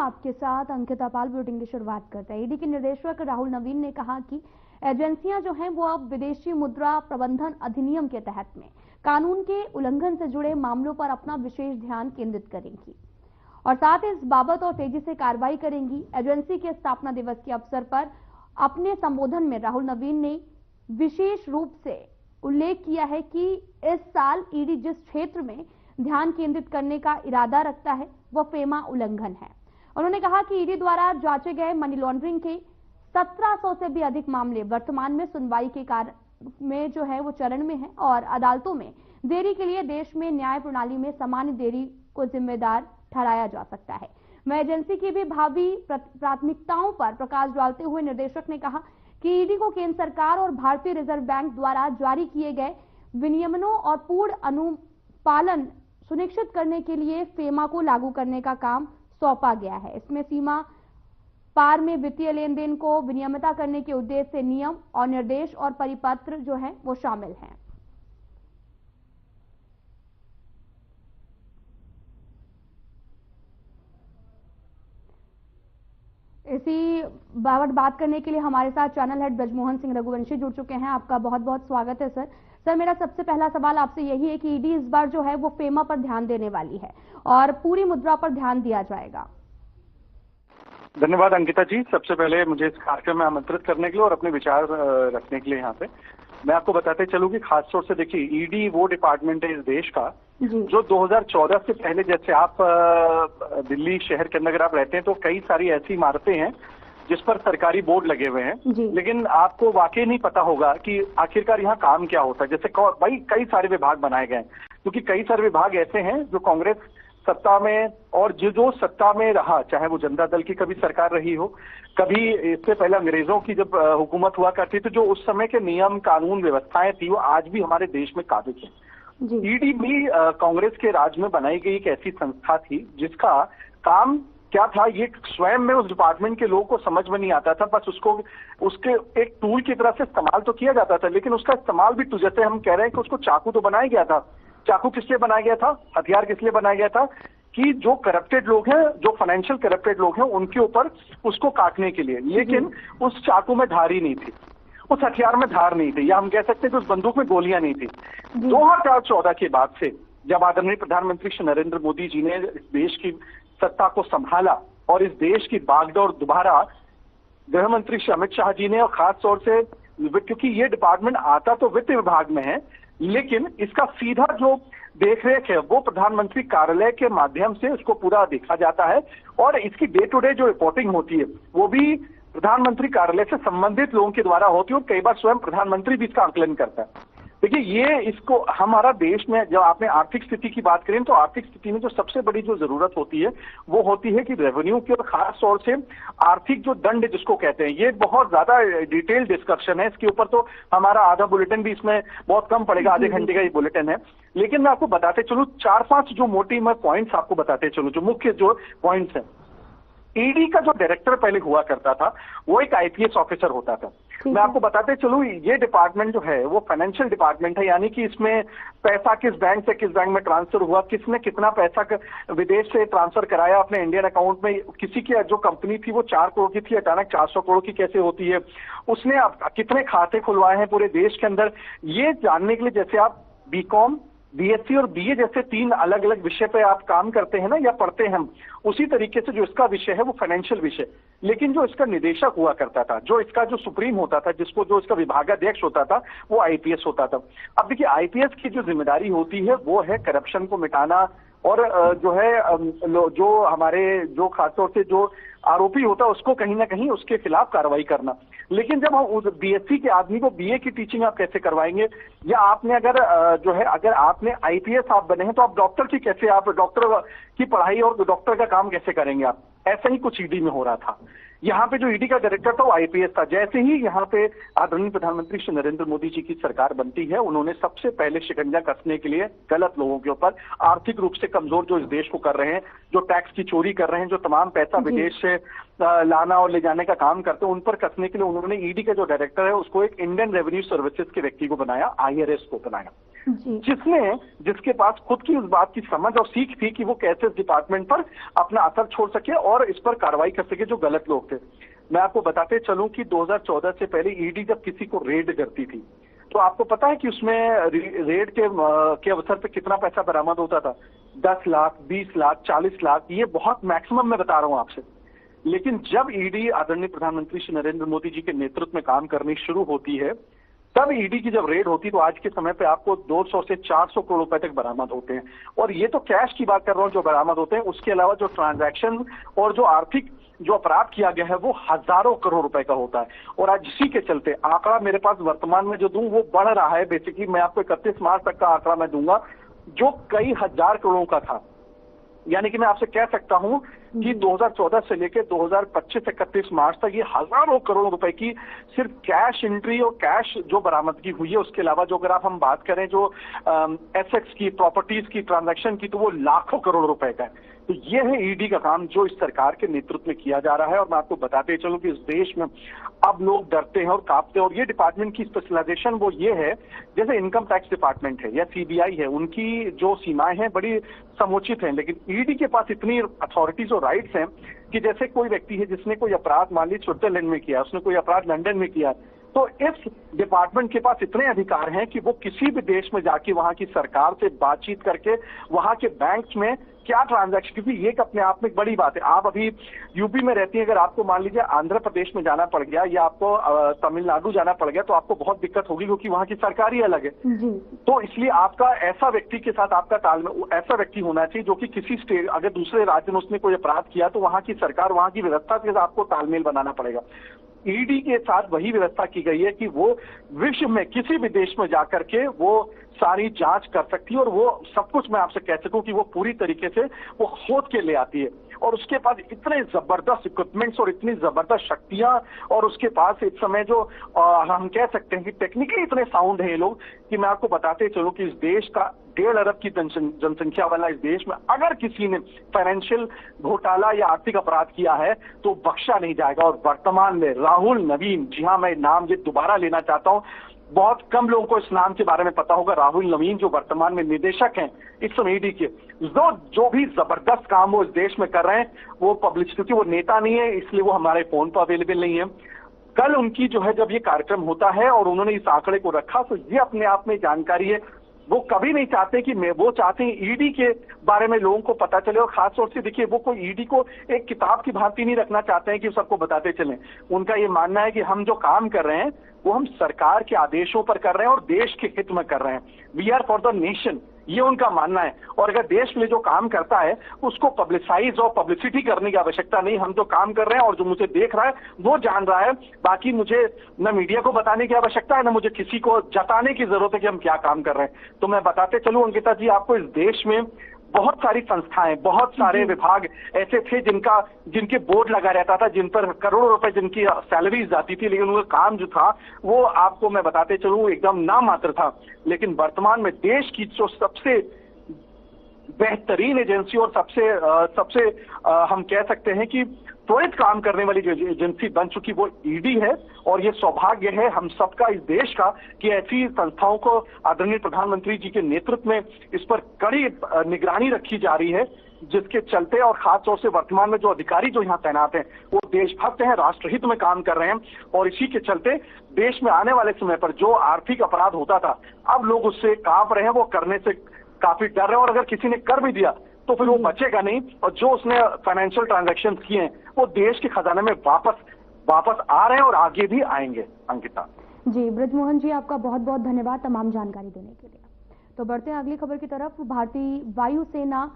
आपके साथ अंकिता पाल। बुलेटिन की शुरुआत करते हैं। ईडी के निदेशक राहुल नवीन ने कहा कि एजेंसियां जो हैं वो अब विदेशी मुद्रा प्रबंधन अधिनियम के तहत में कानून के उल्लंघन से जुड़े मामलों पर अपना विशेष ध्यान केंद्रित करेंगी और साथ ही इस बाबत और तेजी से कार्रवाई करेंगी। एजेंसी के स्थापना दिवस के अवसर पर अपने संबोधन में राहुल नवीन ने विशेष रूप से उल्लेख किया है कि इस साल ईडी जिस क्षेत्र में ध्यान केंद्रित करने का इरादा रखता है वह फेमा उल्लंघन है। उन्होंने कहा कि ईडी द्वारा जांचे गए मनी लॉन्ड्रिंग के 1700 से भी अधिक मामले वर्तमान में सुनवाई के कार्य में जो है वो चरण में है और अदालतों में देरी के लिए देश में न्याय प्रणाली में सामान्य देरी को जिम्मेदार ठहराया जा सकता है। वह एजेंसी की भी भावी प्राथमिकताओं पर प्रकाश डालते हुए निदेशक ने कहा कि ईडी को केंद्र सरकार और भारतीय रिजर्व बैंक द्वारा जारी किए गए विनियमनों और पूर्ण अनुपालन सुनिश्चित करने के लिए फेमा को लागू करने का काम सौंपा गया है। इसमें सीमा पार में वित्तीय लेन देन को विनियमित करने के उद्देश्य से नियम और निर्देश और परिपत्र जो है वो शामिल हैं। इसी बात करने के लिए हमारे साथ चैनल हेड ब्रजमोहन सिंह रघुवंशी जुड़ चुके हैं। आपका बहुत बहुत स्वागत है सर। सर, मेरा सबसे पहला सवाल आपसे यही है कि ईडी इस बार जो है वो फेमा पर ध्यान देने वाली है और पूरी मुद्रा पर ध्यान दिया जाएगा। धन्यवाद अंकिता जी। सबसे पहले मुझे इस कार्यक्रम में आमंत्रित करने के लिए और अपने विचार रखने के लिए यहाँ पे मैं आपको बताते चलूं कि खास तौर से देखिए, ईडी वो डिपार्टमेंट है इस देश का जो 2014 से पहले, जैसे आप दिल्ली शहर के अंदर अगर आप रहते हैं तो कई सारी ऐसी इमारतें हैं जिस पर सरकारी बोर्ड लगे हुए हैं, लेकिन आपको वाकई नहीं पता होगा कि आखिरकार यहाँ काम क्या होता है। जैसे भाई कई सारे विभाग बनाए गए हैं, क्योंकि कई सारे विभाग ऐसे हैं जो कांग्रेस सत्ता में और जो सत्ता में रहा, चाहे वो जनता दल की कभी सरकार रही हो, कभी इससे पहले अंग्रेजों की जब हुकूमत हुआ करती थी, तो जो उस समय के नियम कानून व्यवस्थाएं थी वो आज भी हमारे देश में काबिज है। ईडी भी कांग्रेस के राज में बनाई गई एक ऐसी संस्था थी जिसका काम क्या था, ये स्वयं में उस डिपार्टमेंट के लोगों को समझ में नहीं आता था। बस उसको उसके एक टूल की तरह से इस्तेमाल तो किया जाता था, लेकिन उसका इस्तेमाल भी, तो जैसे हम कह रहे हैं कि उसको चाकू तो बनाया गया था। चाकू किस लिए बनाया गया था, हथियार किस लिए बनाया गया था कि जो करप्टेड लोग हैं, जो फाइनेंशियल करप्टेड लोग हैं, उनके ऊपर उसको काटने के लिए। लेकिन उस चाकू में धार ही नहीं थी, उस हथियार में धार नहीं थी, या हम कह सकते हैं कि उस बंदूक में गोलियां नहीं थी। 2014 के बाद से जब आदरणीय प्रधानमंत्री श्री नरेंद्र मोदी जी ने इस देश की सत्ता को संभाला और इस देश की बागडोर दोबारा गृह मंत्री श्री अमित शाह जी ने, और खास तौर से क्योंकि ये डिपार्टमेंट आता तो वित्त विभाग में है, लेकिन इसका सीधा जो देखरेख है वो प्रधानमंत्री कार्यालय के माध्यम से उसको पूरा देखा जाता है और इसकी डे टू डे जो रिपोर्टिंग होती है वो भी प्रधानमंत्री कार्यालय से संबंधित लोगों के द्वारा होती है और कई बार स्वयं प्रधानमंत्री भी इसका आकलन करता है। देखिए, ये इसको हमारा देश में, जब आपने आर्थिक स्थिति की बात करें तो आर्थिक स्थिति में जो सबसे बड़ी जो जरूरत होती है वो होती है कि रेवेन्यू की, और खास तौर से आर्थिक जो दंड जिसको कहते हैं, ये बहुत ज्यादा डिटेल डिस्कशन है। इसके ऊपर तो हमारा आधा बुलेटिन भी इसमें बहुत कम पड़ेगा, आधे घंटे का ये बुलेटिन है। लेकिन मैं आपको बताते चलूं 4-5 जो मोटी मैं पॉइंट्स आपको बताते चलूं, जो मुख्य जो पॉइंट्स हैं। ईडी का जो डायरेक्टर पहले हुआ करता था वो एक आईपीएस ऑफिसर होता था। मैं आपको बताते चलूं, ये डिपार्टमेंट जो है वो फाइनेंशियल डिपार्टमेंट है, यानी कि इसमें पैसा किस बैंक से किस बैंक में ट्रांसफर हुआ, किसने कितना पैसा विदेश से ट्रांसफर कराया अपने इंडियन अकाउंट में, किसी की जो कंपनी थी वो 4 करोड़ की थी, अचानक 400 करोड़ की कैसे होती है, उसने कितने खाते खुलवाए हैं पूरे देश के अंदर, ये जानने के लिए जैसे आप बीकॉम, बीएससी और बीए जैसे 3 अलग अलग विषय पे आप काम करते हैं ना, या पढ़ते हैं हम, उसी तरीके से जो इसका विषय है वो फाइनेंशियल विषय। लेकिन जो इसका निदेशक हुआ करता था, जो इसका जो सुप्रीम होता था, जो इसका विभागाध्यक्ष होता था, वो आईपीएस होता था। अब देखिए, आईपीएस की जो जिम्मेदारी होती है वो है करप्शन को मिटाना और जो है जो हमारे जो खासतौर से जो आरोपी होता है उसको कहीं ना कहीं उसके खिलाफ कार्रवाई करना। लेकिन जब हम उस बीएससी के आदमी को बीए की टीचिंग आप कैसे करवाएंगे, या आपने अगर जो है अगर आपने आईपीएस आप बने हैं तो आप डॉक्टर की कैसे, आप डॉक्टर की पढ़ाई और डॉक्टर का काम कैसे करेंगे आप। ऐसा ही कुछ ईडी में हो रहा था। यहाँ पे जो ईडी का डायरेक्टर था वो आईपीएस था। जैसे ही यहाँ पे आदरणीय प्रधानमंत्री श्री नरेंद्र मोदी जी की सरकार बनती है, उन्होंने सबसे पहले शिकंजा कसने के लिए गलत लोगों के ऊपर, आर्थिक रूप से कमजोर जो इस देश को कर रहे हैं, जो टैक्स की चोरी कर रहे हैं, जो तमाम पैसा विदेश से लाना और ले जाने का काम करते हैं, उन पर कसने के लिए उन्होंने ईडी का जो डायरेक्टर है उसको एक इंडियन रेवेन्यू सर्विसेज के व्यक्ति को बनाया, IRS को बनाया, जिसके पास खुद की उस बात की समझ और सीख थी कि वो कैसे इस डिपार्टमेंट पर अपना असर छोड़ सके और इस पर कार्रवाई कर सके जो गलत लोग थे। मैं आपको बताते चलूं कि 2014 से पहले ईडी जब किसी को रेड करती थी तो आपको पता है कि उसमें रेड के अवसर पे कितना पैसा बरामद होता था? 10 लाख, 20 लाख, 40 लाख, ये बहुत मैक्सिमम मैं बता रहा हूं आपसे। लेकिन जब ईडी आदरणीय प्रधानमंत्री श्री नरेंद्र मोदी जी के नेतृत्व में काम करनी शुरू होती है, तब ईडी की जब रेड होती तो आज के समय पे आपको 200 से 400 करोड़ रुपए तक बरामद होते हैं। और ये तो कैश की बात कर रहा हूं जो बरामद होते हैं, उसके अलावा जो ट्रांजैक्शन और जो आर्थिक जो अपराध किया गया है वो हजारों करोड़ रुपए का होता है। और आज इसी के चलते आंकड़ा मेरे पास वर्तमान में जो दूं वो बढ़ रहा है। बेसिकली मैं आपको 31 मार्च तक का आंकड़ा मैं दूंगा जो कई हजार करोड़ों का था। यानी कि मैं आपसे कह सकता हूं कि 2014 से लेकर 2025 31 मार्च तक ये हजारों करोड़ रुपए की सिर्फ कैश एंट्री और कैश जो बरामदगी हुई है। उसके अलावा जो अगर आप हम बात करें जो एसेट्स की, प्रॉपर्टीज की ट्रांजैक्शन की, तो वो लाखों करोड़ रुपए का है। तो ये है ईडी का काम जो इस सरकार के नेतृत्व में किया जा रहा है। और मैं आपको बताते चलूं कि इस देश में अब लोग डरते हैं और कांपते हैं। और ये डिपार्टमेंट की स्पेशलाइजेशन वो ये है, जैसे इनकम टैक्स डिपार्टमेंट है या सीबीआई है, उनकी जो सीमाएं हैं बड़ी समुचित हैं, लेकिन ईडी के पास इतनी अथॉरिटीज और राइट्स हैं कि जैसे कोई व्यक्ति है जिसने कोई अपराध मान ली स्विट्जरलैंड में किया, उसने कोई अपराध लंदन में किया, तो इस डिपार्टमेंट के पास इतने अधिकार हैं कि वो किसी भी देश में जाके वहां की सरकार से बातचीत करके वहां के बैंक्स में क्या ट्रांजैक्शन, क्योंकि ये अपने आप में एक बड़ी बात है। आप अभी यूपी में रहती हैं, अगर आपको मान लीजिए आंध्र प्रदेश में जाना पड़ गया या आपको तमिलनाडु जाना पड़ गया तो आपको बहुत दिक्कत होगी क्योंकि वहां की सरकार ही अलग है। तो इसलिए आपका ऐसा व्यक्ति के साथ आपका तालमेल, ऐसा व्यक्ति होना चाहिए जो कि किसी स्टेट, अगर दूसरे राज्य में उसने कोई अपराध किया तो वहां की सरकार, वहां की व्यवस्था के साथ आपको तालमेल बनाना पड़ेगा। ईडी के साथ वही व्यवस्था की गई है कि वो विश्व में किसी भी देश में जाकर के वो सारी जांच कर सकती है और वो सब कुछ मैं आपसे कह सकूं कि वो पूरी तरीके से वो खोद के ले आती है। और उसके पास इतने जबरदस्त इक्विपमेंट्स और इतनी जबरदस्त शक्तियां, और उसके पास इस समय जो हम कह सकते हैं कि टेक्निकली इतने साउंड है ये लोग कि मैं आपको बताते चलूं कि इस देश का 1.5 अरब की जनसंख्या वाला इस देश में अगर किसी ने फाइनेंशियल घोटाला या आर्थिक अपराध किया है तो बख्शा नहीं जाएगा। और वर्तमान में राहुल नवीन, जी हाँ मैं नाम ये दोबारा लेना चाहता हूं, बहुत कम लोगों को इस नाम के बारे में पता होगा। राहुल नवीन जो वर्तमान में निदेशक हैं इस समय ईडी के, जो भी जबरदस्त काम वो इस देश में कर रहे हैं वो पब्लिसिटी, क्योंकि वो नेता नहीं है इसलिए वो हमारे फोन पर अवेलेबल नहीं है। कल उनकी जो है जब ये कार्यक्रम होता है और उन्होंने इस आंकड़े को रखा तो ये अपने आप में जानकारी है। वो कभी नहीं चाहते कि वो चाहते हैं ईडी के बारे में लोगों को पता चले। और खासतौर से देखिए वो कोई ईडी को एक किताब की भांति नहीं रखना चाहते हैं कि सबको बताते चलें। उनका ये मानना है कि हम जो काम कर रहे हैं वो हम सरकार के आदेशों पर कर रहे हैं और देश के हित में कर रहे हैं। We are for the nation, ये उनका मानना है। और अगर देश के लिए जो काम करता है उसको पब्लिसाइज और पब्लिसिटी करने की आवश्यकता नहीं। हम जो काम कर रहे हैं और जो मुझे देख रहा है वो जान रहा है। बाकी मुझे न मीडिया को बताने की आवश्यकता है, न मुझे किसी को जताने की जरूरत है कि हम क्या काम कर रहे हैं। तो मैं बताते चलूं अंकिता जी आपको, इस देश में बहुत सारी संस्थाएं, बहुत सारे विभाग ऐसे थे जिनके बोर्ड लगा रहता था, जिन पर करोड़ों रुपए जिनकी सैलरीज जाती थी, लेकिन उनका काम जो था वो आपको मैं बताते चलूं एकदम नाम मात्र था। लेकिन वर्तमान में देश की जो सबसे बेहतरीन एजेंसी और सबसे हम कह सकते हैं कि त्वरित काम करने वाली जो एजेंसी बन चुकी वो ईडी है। और ये सौभाग्य है हम सबका, इस देश का, कि ऐसी संस्थाओं को आदरणीय प्रधानमंत्री जी के नेतृत्व में इस पर कड़ी निगरानी रखी जा रही है, जिसके चलते और खासतौर से वर्तमान में जो अधिकारी जो यहाँ तैनात हैं वो देशभक्त हैं, राष्ट्रहित में काम कर रहे हैं। और इसी के चलते देश में आने वाले समय पर जो आर्थिक अपराध होता था अब लोग उससे कांप रहे हैं, वो करने से काफी डर रहे हैं। और अगर किसी ने कर भी दिया तो फिर वो बचेगा नहीं। और जो उसने फाइनेंशियल ट्रांजैक्शन किए हैं वो देश के खजाने में वापस आ रहे हैं और आगे भी आएंगे। अंकिता जी, ब्रजमोहन जी आपका बहुत बहुत धन्यवाद तमाम जानकारी देने के लिए। तो बढ़ते हैं अगली खबर की तरफ। भारतीय वायुसेना